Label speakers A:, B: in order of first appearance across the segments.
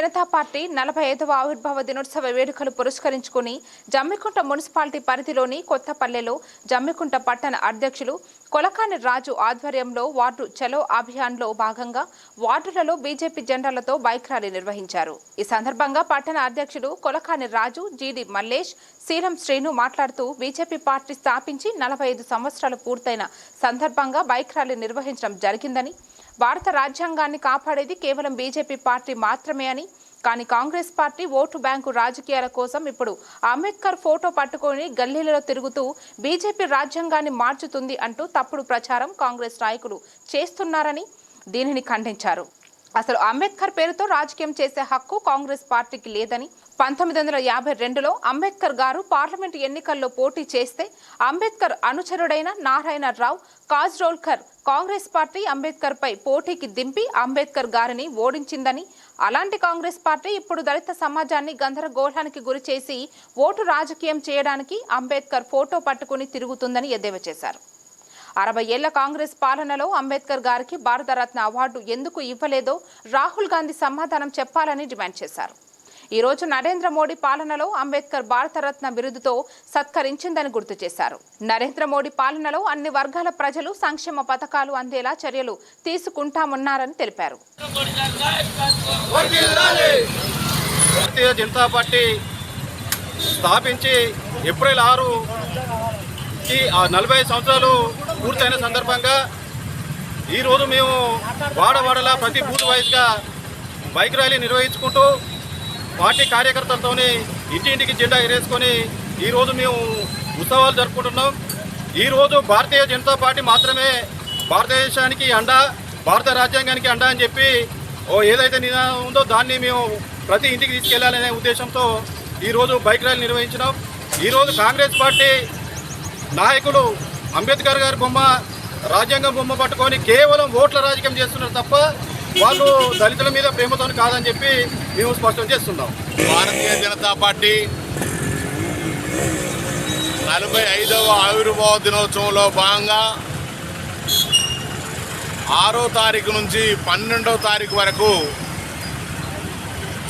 A: Janata party 45వ ఆవిర్భావ దినోత్సవ వేడుకలు పురస్కరించుకుని జమ్మికుంట మున్సిపాలిటీ పరిధిలోని కొత్తపల్లెలో జమ్మికుంట పట్టణ అధ్యక్షులు కొలకాని రాజు ఆధ్వర్యంలో వార్డు చలో అభియాన్లో భాగంగా వార్డులలో బీజేపీ జెండాలతో బైక్ ర్యాలీ నిర్వహించారు. ఈ సందర్భంగా పట్టణ అధ్యక్షులు కొలకాని రాజు, జీడి మల్లేష్, సీలం శ్రీను మాట్లాడుతూ బీజేపీ పార్టీ స్థాపించి 45 సంవత్సరాలు పూర్తయిన సందర్భంగా బైక్ ర్యాలీ నిర్వహించడం జరిగిందని, భారత రాజ్యాంగాన్ని కాపాడేది కేవలం బీజేపీ పార్టీ మాత్రమే అని, కానీ కాంగ్రెస్ పార్టీ ఓటు బ్యాంకు రాజకీయాల కోసం ఇప్పుడు అంబేద్కర్ ఫోటో పట్టుకొని గల్లీలలో తిరుగుతూ బీజేపీ రాజ్యాంగాన్ని మార్చుతుంది అంటూ తప్పుడు ప్రచారం కాంగ్రెస్ నాయకులు చేస్తున్నారని దీనిని ఖండించారు. అసలు అంబేద్కర్ పేరుతో రాజకీయం చేసే హక్కు కాంగ్రెస్ పార్టీకి లేదని, 1952లో అంబేద్కర్ గారు పార్లమెంటు ఎన్నికల్లో పోటీ చేస్తే అంబేద్కర్ అనుచరుడైన నారాయణ రావు కాజ్రోల్కర్ కాంగ్రెస్ పార్టీ అంబేద్కర్ పై పోటీకి దింపి అంబేద్కర్ గారిని ఓడించిందని, అలాంటి కాంగ్రెస్ పార్టీ ఇప్పుడు దళిత సమాజాన్ని గందరగోళానికి గురి చేసి ఓటు రాజకీయం చేయడానికి అంబేద్కర్ ఫోటో పట్టుకుని తిరుగుతుందని ఎద్దేవా చేశారు. 60 ఏళ్ల కాంగ్రెస్ పాలనలో అంబేద్కర్ గారికి భారతరత్న అవార్డు ఎందుకు ఇవ్వలేదో రాహుల్ గాంధీ సమాధానం చెప్పాలని డిమాండ్ చేశారు. ఈ రోజు నరేంద్ర మోడీ పాలనలో అంబేద్కర్ భారతరత్న బిరుదుతో సత్కరించిందని గుర్తు చేశారు. నరేంద్ర మోడీ పాలనలో అన్ని వర్గాల ప్రజలు సంక్షేమ పథకాలు అందేలా చర్యలు తీసుకుంటామన్నారని తెలిపారు.
B: భారతీయ జనతా పార్టీ స్థాపించి ఏప్రిల్ 6కి 45 సంవత్సరాలు పూర్తయిన సందర్భంగా ఈరోజు మేము వాడవాడలా ప్రతి బూత్ వైజ్గా బైక్ ర్యాలీ నిర్వహించుకుంటూ పార్టీ కార్యకర్తలతోని ఇంటింటికి జెండా ఎగరేసుకొని ఈరోజు మేము ఉత్సవాలు జరుపుకుంటున్నాం. ఈరోజు భారతీయ జనతా పార్టీ మాత్రమే భారతదేశానికి అండ, భారత రాజ్యాంగానికి అండ అని చెప్పి ఏదైతే నినాదం ఉందో దాన్ని మేము ప్రతి ఇంటికి తీసుకెళ్లాలనే ఉద్దేశంతో ఈరోజు బైక్ ర్యాలీ నిర్వహించినాం. ఈరోజు కాంగ్రెస్ పార్టీ నాయకులు అంబేద్కర్ గారి బొమ్మ, రాజ్యాంగం బొమ్మ పట్టుకొని కేవలం ఓట్ల రాజకీయం చేస్తున్నారు తప్ప వాళ్ళు దళితుల మీద ప్రేమతో కాదని చెప్పి మేము స్పష్టం చేస్తున్నాం.
C: భారతీయ జనతా పార్టీ 45వ ఆవిర్భావ దినోత్సవంలో భాగంగా 6వ తారీఖు నుంచి 12వ తారీఖు వరకు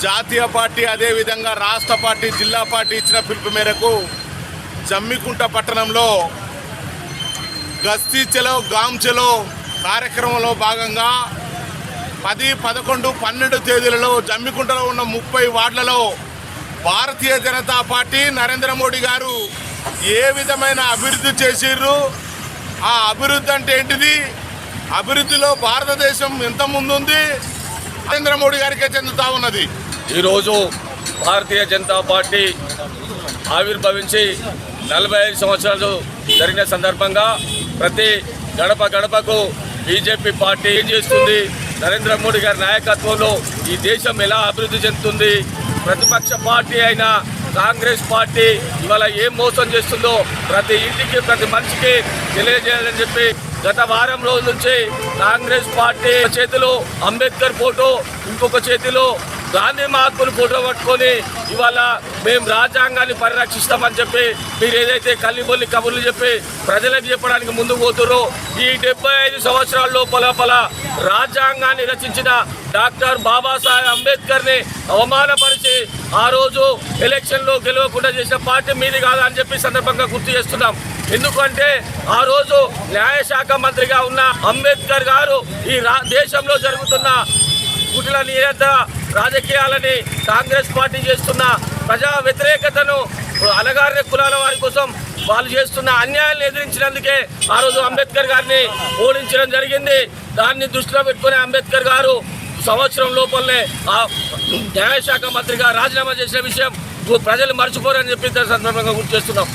C: జాతీయ పార్టీ అదేవిధంగా రాష్ట్ర పార్టీ, జిల్లా పార్టీ ఇచ్చిన పిలుపు మేరకు జమ్మికుంట పట్టణంలో గస్తీ చలో గామ్ చలో కార్యక్రమంలో భాగంగా 10, 11, 12 తేదీలలో జమ్మికుంటలో ఉన్న 30 వార్డులలో భారతీయ జనతా పార్టీ నరేంద్ర మోడీ గారు ఏ విధమైన అభివృద్ధి చేసిర్రు, ఆ అభివృద్ధి అంటే ఏంటిది, అభివృద్ధిలో భారతదేశం ఎంత ముందుంది, నరేంద్ర మోడీ గారికే చెందుతా ఉన్నది.
D: ఈరోజు భారతీయ జనతా పార్టీ ఆవిర్భవించి 45 సంవత్సరాలు జరిగిన సందర్భంగా ప్రతి గడప గడపకు బీజేపీ పార్టీ ఏం చేస్తుంది, నరేంద్ర మోడీ గారి నాయకత్వంలో ఈ దేశం ఎలా అభివృద్ధి చెందుతుంది, ప్రతిపక్ష పార్టీ అయిన కాంగ్రెస్ పార్టీ ఇవాళ ఏం మోసం చేస్తుందో ప్రతి ఇంటికి ప్రతి మనిషికి తెలియజేయాలని చెప్పి గత వారం రోజుల నుంచి కాంగ్రెస్ పార్టీ చేతిలో అంబేద్కర్ ఫోటో, ఇంకొక చేతిలో గాంధీ మహాత్ముని ఫోటో పట్టుకొని ఇవాళ మేము రాజ్యాంగాన్ని పరిరక్షిస్తామని చెప్పి మీరు ఏదైతే కల్లిబొల్లి కబుర్లు చెప్పి ప్రజలకు చెప్పడానికి ముందుకు పోతుర్రో, ఈ 75 సంవత్సరాల లోపల రాజ్యాంగాన్ని రచించిన డాక్టర్ బాబాసాహెబ్ అంబేద్కర్ని అవమానపరిచి ఆ రోజు ఎలక్షన్లో గెలవకుండా చేసిన పార్టీ మీది కాదా అని చెప్పి సందర్భంగా గుర్తు చేస్తున్నాం. ఎందుకంటే ఆ రోజు న్యాయశాఖ మంత్రిగా ఉన్న అంబేద్కర్ గారు ఈ దేశంలో జరుగుతున్న కుటిల నియంత్రణ రాజకీయాలని, కాంగ్రెస్ పార్టీ చేస్తున్న ప్రజా వ్యతిరేకతను, అణగారిన కులాల వారి కోసం వాళ్ళు చేస్తున్న అన్యాయాలను ఎదిరించినందుకే ఆ రోజు అంబేద్కర్ గారిని ఓడించడం జరిగింది. దాన్ని దృష్టిలో పెట్టుకుని అంబేద్కర్ గారు సంవత్సరం లోపలనే ఆ న్యాయశాఖ మంత్రిగా రాజీనామా చేసిన విషయం ప్రజలు మర్చిపోరని చెప్పి సందర్భంగా గుర్తు చేస్తున్నాం.